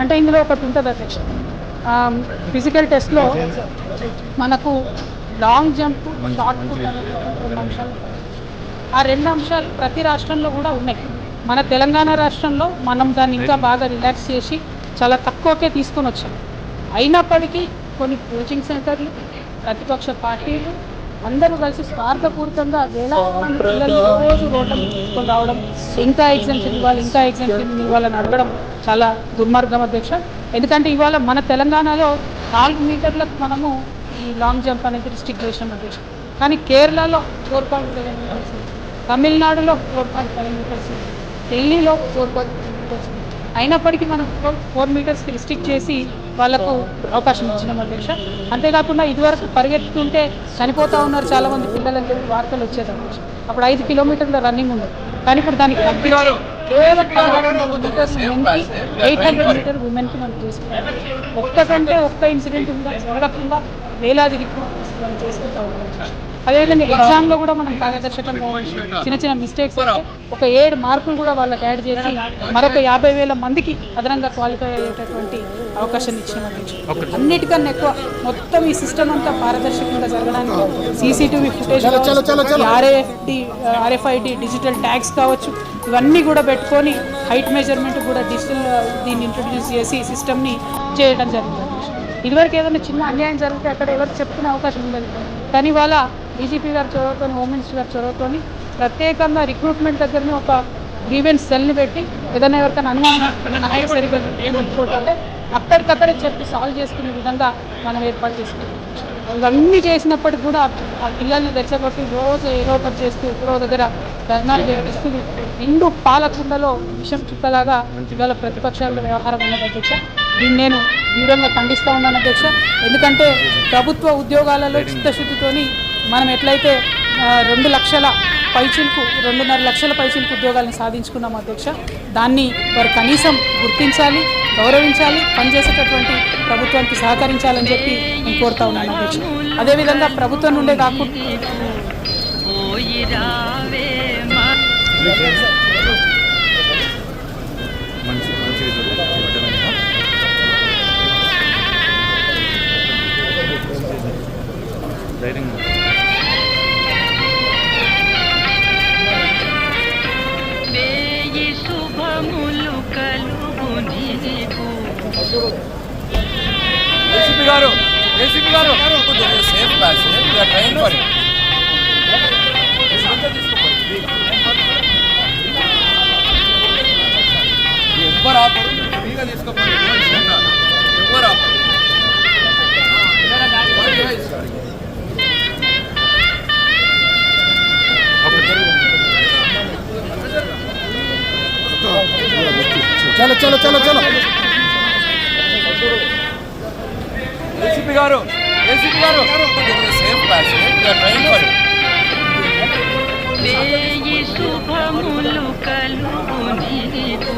అంటే ఇందులో ఒకటి ఉంటుంది అధ్యక్ష. ఫిజికల్ టెస్ట్లో మనకు లాంగ్ జంప్, షార్ట్ పుట్ అనే 2 అంశాలు. ఆ 2 అంశాలు ప్రతి రాష్ట్రంలో కూడా ఉన్నాయి. మన తెలంగాణ రాష్ట్రంలో మనం దాన్ని ఇంకా బాగా రిలాక్స్ చేసి చాలా తక్కువకే తీసుకొని వచ్చాం. అయినప్పటికీ కొన్ని కోచింగ్ సెంటర్లు, ప్రతిపక్ష పార్టీలు అందరూ కలిసి స్వార్థపూరితంగా వేలాది మంది పిల్లలు రోజు రోడ్డు తీసుకొని రావడం, ఇంకా ఎగ్జామ్షన్ ఇవ్వాలని అడగడం చాలా దుర్మార్గం అధ్యక్ష. ఎందుకంటే ఇవాళ మన తెలంగాణలో 4 మీటర్లకు మనము ఈ లాంగ్ జంప్ అనేది రిస్ట్రిక్ట్ చేసినాం అధ్యక్ష. కానీ కేరళలో 4.7 మీటర్స్, తమిళనాడులో 4.5 మీటర్స్, ఢిల్లీలో 4.5 మీటర్స్. అయినప్పటికీ మనం 4 మీటర్స్కి రిస్ట్రిక్ట్ చేసి వాళ్ళకు అవకాశం ఇచ్చినాం అధ్యక్ష. అంతేకాకుండా ఇదివరకు పరిగెత్తుతుంటే చనిపోతూ ఉన్నారు చాలామంది పిల్లలని చెప్పి వార్తలు వచ్చేది అధ్యక్ష. అప్పుడు 5 కిలోమీటర్ల రన్నింగ్ ఉంది. కానీ ఇప్పుడు దానికి 800 మీటర్ ఉమెన్కి మనం చేసుకుంటాం. ఒక్క ఇన్సిడెంట్ ఉందా జరగకుండా వేలాది రిక్రూట్మెంట్స్ మనం చేసుకుంటా ఉన్నాం. అదేవిధంగా ఎగ్జామ్లో కూడా మనం పారదర్శకంగా చిన్న మిస్టేక్స్ ఒక 7 మార్కులు కూడా వాళ్ళకి యాడ్ చేసి మరొక 50,000 మందికి అదనంగా క్వాలిఫై అయ్యేటటువంటి అవకాశం ఇచ్చినాం. అన్నిటికన్నా ఎక్కువ మొత్తం ఈ సిస్టమ్ అంతా పారదర్శకంగా జరగడానికి CCTV footage, RFID digital tags కావచ్చు, ఇవన్నీ కూడా పెట్టుకొని హైట్ మెజర్మెంట్ కూడా డిజిటల్ దీన్ని ఇంట్రొడ్యూస్ చేసి సిస్టమ్ని చేయడం జరిగింది. ఇదివరకు ఏదైనా చిన్న అన్యాయం జరిగితే అక్కడ ఎవరు చెప్పుకునే అవకాశం ఉండదు. కానీ వాళ్ళ DGP గారి చొరవతో, హోమ్ మినిస్టర్ గారి చొరవతో ప్రత్యేకంగా రిక్రూట్మెంట్ దగ్గరనే ఒక గ్రీవెన్స్ సెల్ని పెట్టి ఏదైనా ఎవరికైనా అనుమానం సరిగ్గా ఏమనుకుంటే అక్కడికక్కడే చెప్పి సాల్వ్ చేసుకునే విధంగా మనం ఏర్పాటు చేసుకుంటాం. ఇవన్నీ చేసినప్పటికి కూడా ఆ పిల్లల్ని రెచ్చగొట్టి రోజు ఏదో ఒకటి చేస్తూ ఎక్కడో దగ్గర ధర్నాలు చేపిస్తూ నిండు పాలకుండలో విషం చుక్కలాగా ఇవాళ ప్రతిపక్షాల వ్యవహారం ఉన్నది అధ్యక్ష. దీన్ని నేను తీవ్రంగా ఖండిస్తూ ఉన్నాను అధ్యక్ష. ఎందుకంటే ప్రభుత్వ ఉద్యోగాలలో చిత్తశుద్ధితోని మనం ఎట్లయితే 2 లక్షల పైచిలకు 2.5 లక్షల పైచిలకు ఉద్యోగాలను సాధించుకున్నాం అధ్యక్ష. దాన్ని వారు కనీసం గుర్తించాలి, గౌరవించాలి, పనిచేసేటటువంటి ప్రభుత్వానికి సహకరించాలని చెప్పి నేను కోరుతా ఉన్నాను అధ్యక్ష. అదేవిధంగా ప్రభుత్వం నుండే కాకుండా ఏసీపీ గారు సేఫ్ బ్యాచ్ ట్రైన్ ఫర్ ఎవ్వరు ఆపరు, ఫ్రీగా తీసుకోండి. ఎవ్వరు ఆపరు. చలో చలో చలో చలో ఏసీపీ గారు సేఫ్ బ్యాచ్ ట్రైన్ ఫర్ శుభములు కలుగునికు